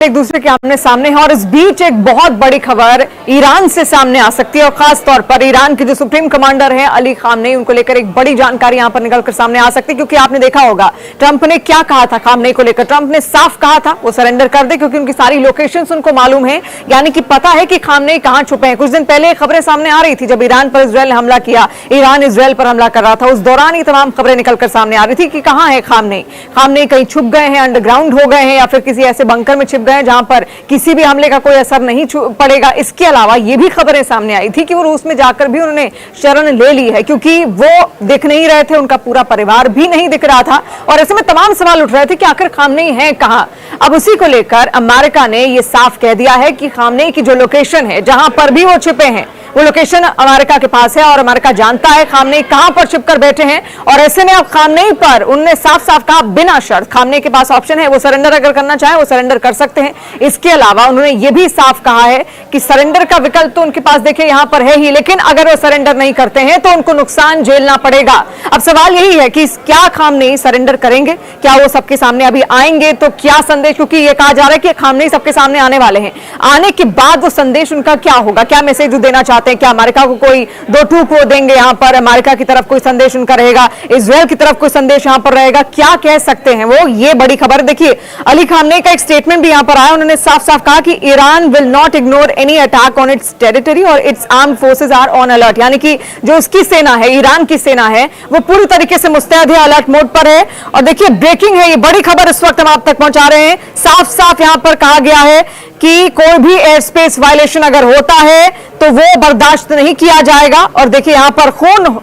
एक दूसरे के आमने सामने है और इस बीच एक बहुत बड़ी खबर ईरान से सामने आ सकती है और खास तौर पर ईरान के जो सुप्रीम कमांडर हैं अली खामनेई, उनको लेकर एक बड़ी जानकारी यहां पर निकलकर सामने आ सकती है। क्योंकि आपने देखा होगा ट्रंप ने क्या कहा था खामनेई को लेकर। ट्रंप ने साफ कहा था वो सरेंडर कर दे क्योंकि उनकी सारी लोकेशंस उनको मालूम है, यानी कि पता है कि खामनेई कहां छुपे हैं। कुछ दिन पहले खबरें सामने आ रही थी जब ईरान पर इजरायल ने हमला किया, ईरान इजरायल पर हमला कर रहा था, उस दौरान ये तमाम खबरें निकलकर सामने आ रही थी कि कहां है खामनेई। खामनेई कहीं छुप गए हैं, अंडरग्राउंड हो गए हैं या फिर किसी ऐसे बंकर में छिप गए हैं जहां पर किसी भी हमले का कोई असर नहीं पड़ेगा। इसके अलावा ये भी खबरें सामने आई थी कि वो रूस में जाकर भी उन्होंने शरण ले ली है क्योंकि वो दिख नहीं रहे थे, उनका पूरा परिवार भी नहीं दिख रहा था और ऐसे में तमाम सवाल उठ रहे थे कि आखिर खामनेई है कहां। अब उसी को लेकर अमेरिका ने ये साफ कह दिया है कि खामनेई की जो लोकेशन है, जहां पर भी वो छिपे हैं, वो लोकेशन अमेरिका के पास है और अमेरिका जानता है खामनेई कहां पर छिपकर बैठे हैं। और ऐसे में अब खामनेई पर उन्होंने साफ साफ कहा बिना शर्त, खामनेई के पास ऑप्शन है, वो सरेंडर अगर करना चाहे वो सरेंडर कर सकते हैं। इसके अलावा उन्होंने ये भी साफ कहा है कि सरेंडर का विकल्प तो उनके पास देखिए यहां पर है ही, लेकिन अगर वो सरेंडर नहीं करते हैं तो उनको नुकसान झेलना पड़ेगा। अब सवाल यही है कि क्या खामनेई सरेंडर करेंगे, क्या वो सबके सामने अभी आएंगे, तो क्या संदेश, क्योंकि ये कहा जा रहा है कि खामनेई सबके सामने आने वाले हैं, आने के बाद वो संदेश उनका क्या होगा, क्या मैसेज देना चाहते हैं, क्या अमेरिका को कोई दो टूक वो देंगे, यहां पर अमेरिका की तरफ कोई संदेश उनका रहेगा, इजरायल की तरफ कोई संदेश यहां पर रहेगा, क्या कह सकते हैं वो, ये बड़ी खबर। देखिए अली खामनेई का एक स्टेटमेंट भी यहां पर आया, उन्होंने साफ साफ कहा कि Iran will not ignore any attack on its territory और its armed forces are on alert, यानी कि जो उसकी सेना है, ईरान की सेना है, वो पूरी तरीके से मुस्तैद है, अलर्ट मोड पर है। और देखिए ब्रेकिंग है, ये बड़ी खबर इस वक्त हम आप तक पहुंचा रहे हैं। साफ साफ यहां पर कहा गया है कि कोई भी एयर स्पेस वायलेशन अगर होता है तो वो बर्दाश्त नहीं किया जाएगा। और देखिए यहां पर खून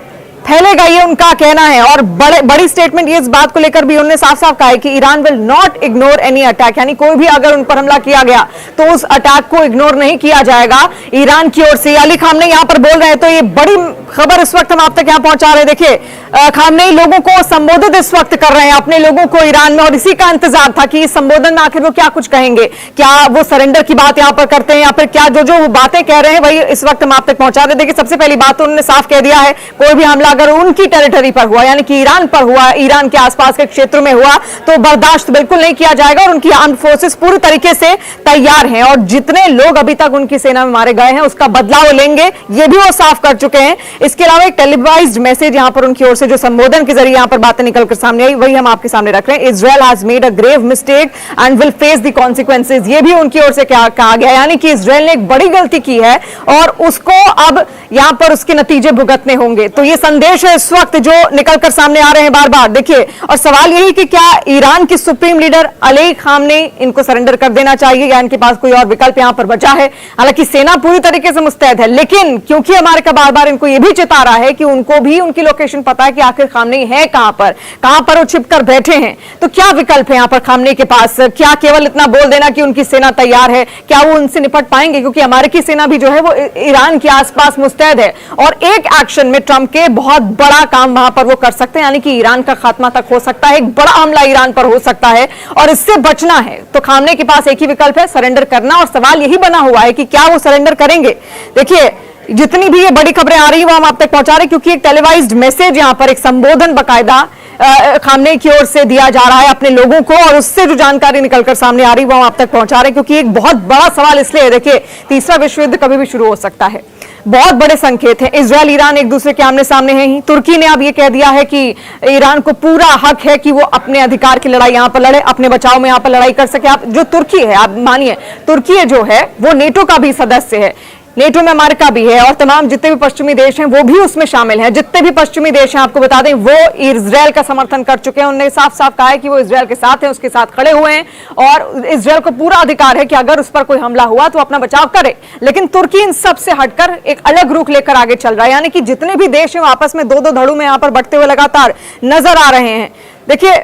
फैलेगा, ये उनका कहना है। और बड़ी स्टेटमेंट ये इस बात को लेकर भी उन्होंने साफ साफ कहा है कि Iran will not ignore any attack, यानी कोई भी अगर उन पर हमला किया गया तो उस अटैक को इग्नोर नहीं किया जाएगा ईरान की ओर से। अली खामनेई यहां पर बोल रहे हैं, तो ये बड़ी खबर इस वक्त हम आप तक यहां पहुंचा रहे हैं। देखिए खामनेई लोगों को संबोधित इस वक्त कर रहे हैं, अपने लोगों को ईरान में, और इसी का इंतजार था कि इस संबोधन में आखिर वो क्या कुछ कहेंगे, क्या वो सरेंडर की बात यहां पर करते हैं या फिर क्या जो वो बातें कह रहे हैं वही इस वक्त हम आप तक पहुंचा रहे हैं। देखिए सबसे पहली बात तो उन्होंने साफ कह दिया है, कोई भी हमला अगर उनकी टेरिटरी पर हुआ, यानी कि ईरान पर हुआ, ईरान के आसपास के क्षेत्र में हुआ, तो बर्दाश्त बिल्कुल नहीं किया जाएगा। और उनकी आर्म्ड फोर्सेस पूरी तरीके से तैयार हैं और जितने लोग अभी तक उनकी सेना में मारे गए हैं उसका बदला वो लेंगे, ये भी वो साफ कर चुके हैं। इसके अलावा एक टेलीवाइज्ड मैसेज यहां पर उनकी ओर से जो संबोधन के जरिए यहां पर बातें निकलकर सामने आई, वही हम आपके सामने रख रहे हैं। Israel has made a grave mistake and will face the consequences, ये भी उनकी ओर से क्या कहा गया, यानी कि इजरायल ने एक बड़ी गलती की है और उसको अब यहां पर उसके नतीजे भुगतने होंगे। तो ये संदेश है इस वक्त जो निकलकर सामने आ रहे हैं बार बार। देखिए और सवाल यही कि क्या ईरान की सुप्रीम लीडर अली खामनेई इनको सरेंडर कर देना चाहिए या इनके पास कोई और विकल्प यहां पर बचा है। हालांकि सेना पूरी तरीके से मुस्तैद है, लेकिन क्योंकि अमेरिका बार बार इनको यह भी चिता रहा है कि उनको भी उनकी लोकेशन पता है कि आखिर खामनेई है कहां पर वो छिपकर बैठे हैं, तो क्या विकल्प है यहां पर खामनेई के पास। क्या केवल इतना बोल देना कि उनकी सेना तैयार है, क्या वो उनसे निपट पाएंगे, क्योंकि अमेरिकी सेना भी जो है वो ईरान के आसपास मुस्तैद है और एक एक्शन में ट्रंप के बहुत बड़ा काम वहां पर वो कर सकते हैं, यानी कि ईरान का खात्मा तक हो सकता है, एक बड़ा हमला ईरान पर हो सकता है और इससे बचना है तो खामनेई के पास एक ही विकल्प है, सरेंडर करना। और सवाल यही बना हुआ है कि क्या वो सरेंडर करेंगे। देखिए जितनी भी ये बड़ी खबरें आ रही है वो हम आप तक पहुंचा रहे हैं क्योंकि एक टेलीवाइज्ड मैसेज यहां पर, एक संबोधन बाकायदा खामनेई की ओर से दिया जा रहा है अपने लोगों को और उससे जो जानकारी निकलकर सामने आ रही है वो हम आप तक पहुंचा रहे हैं क्योंकि एक बहुत बड़ा सवाल इसलिए, देखिए तीसरा विश्व युद्ध कभी भी शुरू हो सकता है, बहुत बड़े संकेत हैं। इजरायल ईरान एक दूसरे के आमने सामने हैं ही। तुर्की ने अब ये कह दिया है कि ईरान को पूरा हक है कि वो अपने अधिकार की लड़ाई यहां पर लड़े, अपने बचाव में यहां पर लड़ाई कर सके। आप जो तुर्की है, आप मानिए तुर्की जो है वो नेटो का भी सदस्य है, नेटो में अमेरिका भी है और तमाम जितने भी पश्चिमी देश हैं वो भी उसमें शामिल हैं। जितने भी पश्चिमी देश हैं आपको बता दें वो इजरायल का समर्थन कर चुके हैं। उन्होंने साफ साफ कहा है कि वो इजरायल के साथ हैं, उसके साथ खड़े हुए हैं और इजरायल को पूरा अधिकार है कि अगर उस पर कोई हमला हुआ तो अपना बचाव करे। लेकिन तुर्की इन सब से हटकर एक अलग रुख लेकर आगे चल रहा है, यानी कि जितने भी देश हैं आपस में दो दो धड़ों में यहां पर बढ़ते हुए लगातार नजर आ रहे हैं। देखिए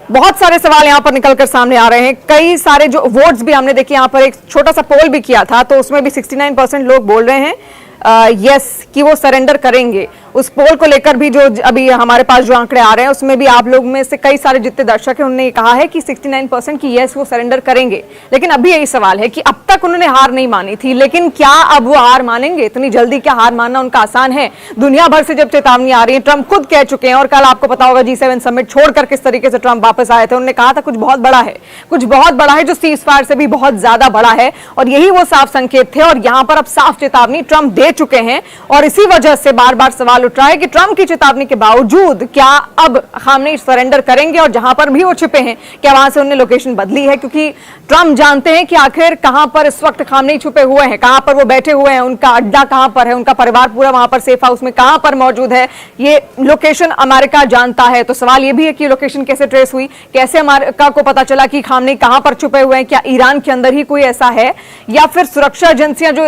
बहुत सारे सवाल यहां पर निकलकर सामने आ रहे हैं, कई सारे जो वोट्स भी हमने देखिए, यहां पर एक छोटा सा पोल भी किया था तो उसमें भी 69% लोग बोल रहे हैं यस कि वो सरेंडर करेंगे। उस पोल को लेकर भी जो अभी हमारे पास जो आंकड़े आ रहे हैं उसमें भी आप लोग में से कई सारे जितने दर्शक हैं उन्होंने कहा है कि 69% की यस वो सरेंडर करेंगे। लेकिन अभी यही सवाल है कि अब तक उन्होंने हार नहीं मानी थी, लेकिन क्या अब वो हार मानेंगे? इतनी जल्दी क्या हार मानना उनका आसान है? दुनिया भर से जब चेतावनी आ रही है, ट्रंप खुद कह चुके हैं, और कल आपको पता होगा G7 समिट छोड़कर किस तरीके से ट्रंप वापस आए थे। उन्होंने कहा था कुछ बहुत बड़ा है, कुछ बहुत बड़ा है जो सीज फायर से भी बहुत ज्यादा बड़ा है, और यही वो साफ संकेत थे। और यहां पर अब साफ चेतावनी ट्रंप दे चुके हैं, और इसी वजह से बार बार सवाल उठ रहा है कि ट्रंप की चेतावनी के बावजूद क्या अब खामनेई सरेंडर करेंगे, और जहां पर भी वो छिपे हैं क्या वहां से उन्होंने लोकेशन बदली है? क्योंकि ट्रंप जानते हैं कि आखिर कहां पर इस वक्त खामनेई छुपे हुए हैं, कहां पर वो बैठे हुए हैं, उनका अड्डा कहां पर है, उनका परिवार पूरा वहां पर सेफ हाउस में कहां पर मौजूद है, ये लोकेशन अमेरिका जानता है। तो सवाल ये भी है कि लोकेशन कैसे ट्रेस हुई, कैसे अमेरिका को पता चला कि खामनेई कहां पर छुपे हुए हैं? क्या ईरान के अंदर ही कोई ऐसा है, या फिर सुरक्षा एजेंसियां जो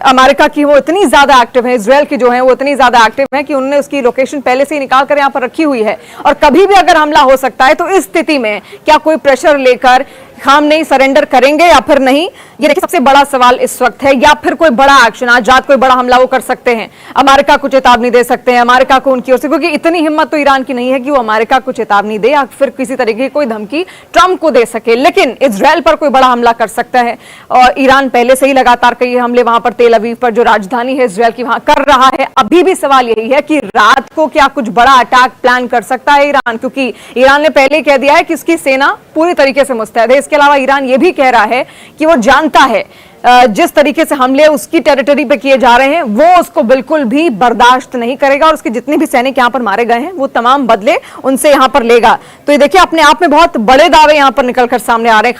अमेरिका की वो इतनी ज्यादा एक्टिव है, इजरायल की जो है वो इतनी ज्यादा एक्टिव है कि उन्होंने उसकी लोकेशन पहले से ही निकाल कर यहां पर रखी हुई है, और कभी भी अगर हमला हो सकता है तो इस स्थिति में क्या कोई प्रेशर लेकर खामनेई सरेंडर करेंगे या फिर नहीं? ये देखिए सबसे बड़ा सवाल इस वक्त है। या फिर कोई बड़ा एक्शन, आज रात कोई बड़ा हमला वो कर सकते हैं, अमेरिका को चेतावनी दे सकते हैं, अमेरिका को उनकी ओर से, क्योंकि इतनी हिम्मत तो ईरान की नहीं है कि वो अमेरिका को चेतावनी दे या फिर किसी तरीके की कोई धमकी ट्रंप को दे सके। लेकिन इजरायल पर कोई बड़ा हमला कर सकता है, और ईरान पहले से ही लगातार कई हमले वहां पर तेल अवीव पर जो राजधानी है इजरायल की वहां कर रहा है। अभी भी सवाल यही है कि रात को क्या कुछ बड़ा अटैक प्लान कर सकता है ईरान, क्योंकि ईरान ने पहले ही कह दिया है कि इसकी सेना पूरी तरीके से मुस्तैद है। इसके अलावा ईरान ये भी कह रहा है कि वो जानता है जिस तरीके से हमले उसकी टेरिटरी पे किए जा रहे हैं वो उसको बिल्कुल भी बर्दाश्त नहीं करेगा, और उसके जितने भी सैनिक यहां पर मारे गए हैं वो तमाम बदले उनसे यहां पर लेगा। तो ये देखिए अपने आप में बहुत बड़े दावे यहां पर निकलकर सामने आ रहे हैं।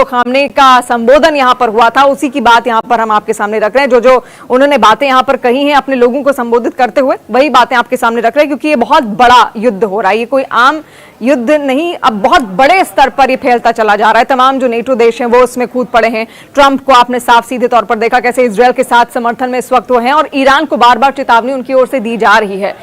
खामनेई का संबोधन यहां पर हुआ था उसी की बात यहां पर हम आपके सामने रख रहे हैं। जो उन्होंने बातें यहां पर कही हैं अपने लोगों को संबोधित करते हुए, वही बातें आपके सामने रख रहे हैं, क्योंकि ये बहुत बड़ा युद्ध हो रहा है। ये कोई आम युद्ध नहीं, अब बहुत बड़े स्तर पर ये फैलता चला जा रहा है। तमाम जो नेटो देश हैं वो उसमें कूद पड़े हैं। ट्रंप को आपने साफ सीधे तौर पर देखा कैसे इजरायल के साथ समर्थन में इस वक्त वो हैं, और ईरान को बार बार चेतावनी उनकी ओर से दी जा रही है।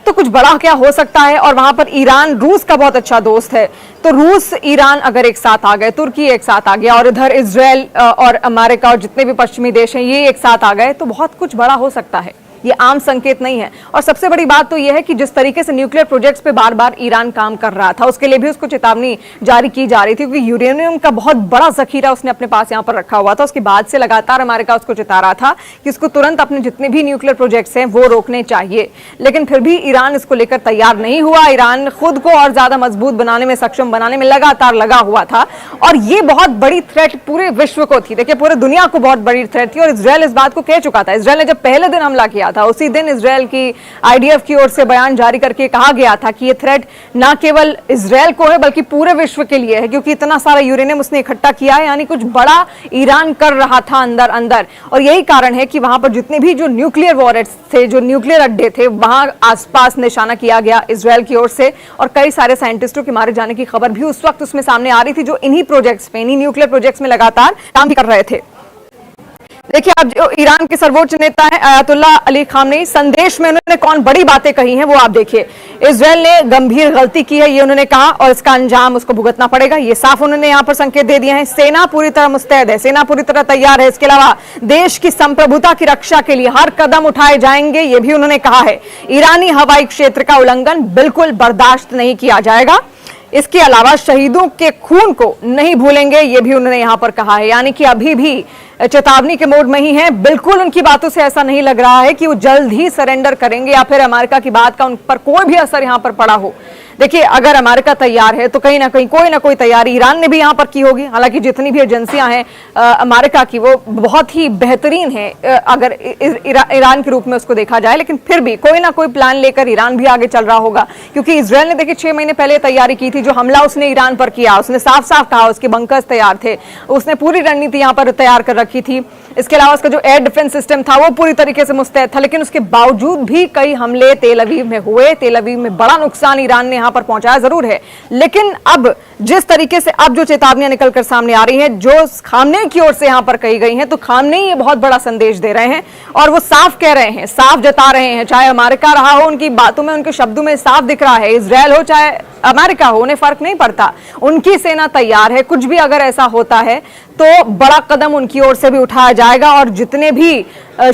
तो कुछ बड़ा क्या हो सकता है? और वहां पर ईरान रूस का बहुत अच्छा दोस्त है, तो रूस ईरान अगर एक साथ आ गए, तुर्की एक साथ आ गया, और इधर इजरायल और अमेरिका और जितने भी पश्चिमी देश हैं ये एक साथ आ गए, तो बहुत कुछ बड़ा हो सकता है। ये आम संकेत नहीं है। और सबसे बड़ी बात तो यह है कि जिस तरीके से न्यूक्लियर प्रोजेक्ट्स पे बार बार ईरान काम कर रहा था, उसके लिए भी उसको चेतावनी जारी की जा रही थी, क्योंकि यूरेनियम का बहुत बड़ा जखीरा उसने अपने पास यहां पर रखा हुआ था। उसके बाद से लगातार अमेरिका उसको चेता रहा था कि उसको तुरंत अपने जितने भी न्यूक्लियर प्रोजेक्ट्स हैं वो रोकने चाहिए, लेकिन फिर भी ईरान इसको लेकर तैयार नहीं हुआ। ईरान खुद को और ज्यादा मजबूत बनाने में, सक्षम बनाने में लगातार लगा हुआ था, और ये बहुत बड़ी थ्रेट पूरे विश्व को थी। देखिए पूरे दुनिया को बहुत बड़ी थ्रेट थी, और इजरायल इस बात को कह चुका था। इजरायल ने जब पहले दिन हमला किया था उसी दिन इजरायल की आईडीएफ की ओर से बयान जारी करके कहा गया था कि ये थ्रेट ना केवल इजरायल को है बल्कि पूरे विश्व के लिए है, क्योंकि इतना सारा यूरेनियम उसने इकट्ठा किया है, यानी कुछ बड़ा ईरान कर रहा था अंदर अंदर। और यही कारण है कि वहां पर जितने भी जो न्यूक्लियर वॉरेट्स थे, जो न्यूक्लियर अड्डे थे, वहां आसपास निशाना किया गया इजरायल की ओर से, और कई सारे साइंटिस्टों के मारे जाने की खबर भी उस वक्त उसमें सामने आ रही थी, जो इन्हीं प्रोजेक्ट्स पे, इन्हीं न्यूक्लियर प्रोजेक्ट्स में लगातार काम भी कर रहे थे। देखिए अब जो ईरान के सर्वोच्च नेता है अयातुल्ला अली खामनेई, संदेश में उन्होंने कौन बड़ी बातें कही हैं वो आप देखिए। इजरायल ने गंभीर गलती की है ये उन्होंने कहा, और इसका अंजाम उसको भुगतना पड़ेगा, ये साफ उन्होंने यहां पर संकेत दे दिए हैं। सेना पूरी तरह मुस्तैद है, सेना पूरी तरह तैयार है। इसके अलावा देश की संप्रभुता की रक्षा के लिए हर कदम उठाए जाएंगे, ये भी उन्होंने कहा है। ईरानी हवाई क्षेत्र का उल्लंघन बिल्कुल बर्दाश्त नहीं किया जाएगा। इसके अलावा शहीदों के खून को नहीं भूलेंगे, ये भी उन्होंने यहां पर कहा है। यानी कि अभी भी चेतावनी के मोड में ही है। बिल्कुल उनकी बातों से ऐसा नहीं लग रहा है कि वो जल्द ही सरेंडर करेंगे या फिर अमेरिका की बात का उन पर कोई भी असर यहां पर पड़ा हो। देखिए अगर अमेरिका तैयार है तो कहीं ना कोई तैयारी ईरान ने भी यहां पर की होगी। हालांकि जितनी भी एजेंसियां हैं अमेरिका की वो बहुत ही बेहतरीन है अगर ईरान के रूप में उसको देखा जाए, लेकिन फिर भी कोई ना कोई प्लान लेकर ईरान भी आगे चल रहा होगा। क्योंकि इजरायल ने देखिए 6 महीने पहले तैयारी की थी, जो हमला उसने ईरान पर किया, उसने साफ साफ कहा उसके बंकर्स तैयार थे, उसने पूरी रणनीति यहां पर तैयार कर रखी थी। इसके अलावा उसका जो एयर डिफेंस सिस्टम था वो पूरी तरीके से मुस्तैद था, लेकिन उसके बावजूद भी कई हमले तेल अवीव में हुए। तेल अवीव में बड़ा नुकसान ईरान ने यहां पर पहुंचाया जरूर है, लेकिन अब जिस तरीके से अब जो चेतावनियां निकलकर सामने आ रही हैं, जो खामनेई की ओर से यहां पर कही गई हैं, तो खामनेई ये बहुत बड़ा संदेश दे रहे हैं और वो साफ कह रहे हैं, साफ जता रहे हैं। चाहे अमेरिका रहा हो, उनकी बातों में, उनके शब्दों में साफ दिख रहा है, इजरायल हो चाहे अमेरिका हो, उन्हें फर्क नहीं पड़ता, उनकी सेना तैयार है। कुछ भी अगर ऐसा होता है तो बड़ा कदम उनकी ओर से भी उठाया जाए। जाएगा और जितने भी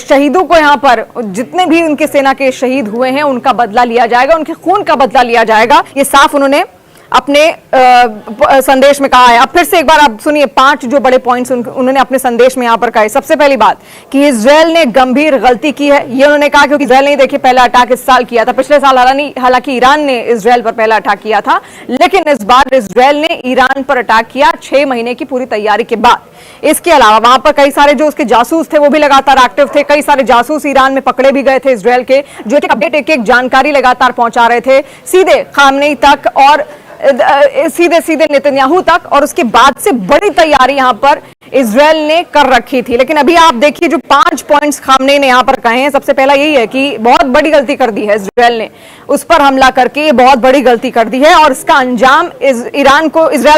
शहीदों को यहाँ पर, जितने भी उनके सेना के शहीद हुए हैं उनका बदला लिया जाएगा, उनके खून का बदला लिया जाएगा। ये साफ उन्होंने अपने संदेश में कहा है। अब फिर से एक बार आप सुनिए 5 जो बड़े पॉइंट्स उन्होंने अपने संदेश में यहां पर कहे। सबसे पहली बात कि इजरायल ने गंभीर गलती की है, ये उन्होंने कहा, क्योंकि इजरायल ने देखिए पहला अटैक इस साल किया था, पिछले साल हालांकि ईरान ने इजरायल पर पहला अटैक किया था, लेकिन इस बार इजरायल ने ईरान पर अटैक किया 6 महीने की पूरी तैयारी के बाद। इसके अलावा वहां पर कई सारे जो उसके जासूस थे वो भी लगातार एक्टिव थे, कई सारे जासूस ईरान में पकड़े भी गए थे इजरायल के, जो एक अपडेट एक जानकारी लगातार पहुंचा रहे थे सीधे खामनेई तक और सीधे नेतन्याहू तक, और उसके बाद से बड़ी तैयारी यहां पर इजरायल ने कर रखी थी। लेकिन अभी आप देखिए जो 5 पॉइंट्स खामनेई ने यहां पर कहे हैं, सबसे पहला यही है कि बहुत बड़ी गलती कर दी है इजरायल ने, उस पर हमला करके ये बहुत बड़ी गलती कर दी है और इसका अंजाम इजरायल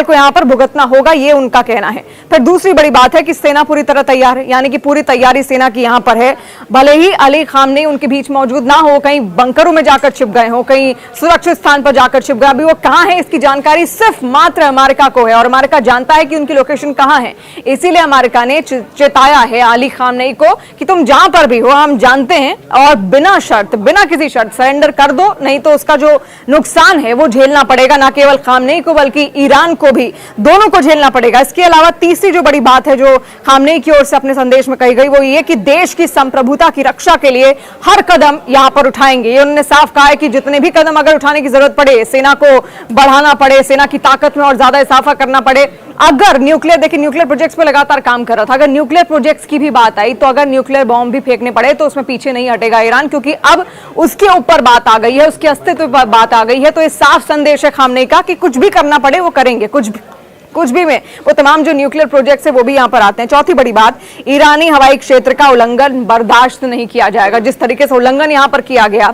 को यहां पर भुगतना होगा, ये उनका कहना है। फिर दूसरी बड़ी बात है कि सेना पूरी तरह तैयार है, यानी कि पूरी तैयारी सेना की यहां पर है। भले ही अली खामनेई उनके बीच मौजूद ना हो, कहीं बंकरों में जाकर छिप गए हो, कहीं सुरक्षित स्थान पर जाकर छिप गए, अभी वो कहां है इसकी जानकारी सिर्फ मात्र अमेरिका को है और अमेरिका जानता है कि उनकी लोकेशन कहां है। इसीलिए अमेरिका ने चेताया है अली खामनेई को कि तुम जहां पर भी हो हम जानते हैं और बिना शर्त, बिना किसी शर्त सरेंडर कर दो, नहीं तो उसका जो नुकसान है वो झेलना पड़ेगा, ना केवल खामनेई को बल्कि ईरान को भी, दोनों को झेलना पड़ेगा। इसके अलावा तीसरी जो बड़ी बात है जो खामनेई की ओर से अपने संदेश में कही गई वो ये कि देश की संप्रभुता की रक्षा के लिए हर कदम यहां पर उठाएंगे। ये उन्होंने साफ कहा है कि जितने भी कदम अगर उठाने की जरूरत पड़े, सेना को बढ़ाना पड़े, सेना की ताकत में और ज्यादा इजाफा करना पड़े, अगर न्यूक्लियर, देखिए न्यूक्लियर प्रोजेक्ट्स पे लगातार काम कर रहा था, अगर न्यूक्लियर प्रोजेक्ट्स की भी बात आई तो अगर न्यूक्लियर बॉम्ब भी फेंकने पड़े तो उसमें पीछे नहीं हटेगा ईरान, क्योंकि अब उसके ऊपर बात आ गई है, उसके अस्तित्व पर बात आ गई है। तो ये साफ संदेश है खामनेई का कि कुछ भी करना पड़े वो करेंगे, कुछ भी में वो तमाम जो न्यूक्लियर प्रोजेक्ट्स है वो भी यहां पर आते हैं। चौथी बड़ी बात, ईरानी हवाई क्षेत्र का उल्लंघन बर्दाश्त नहीं किया जाएगा। जिस तरीके से उल्लंघन यहां पर किया गया,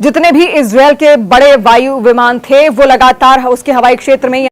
जितने भी इजरायल के बड़े वायु विमान थे वो लगातार उसके हवाई क्षेत्र में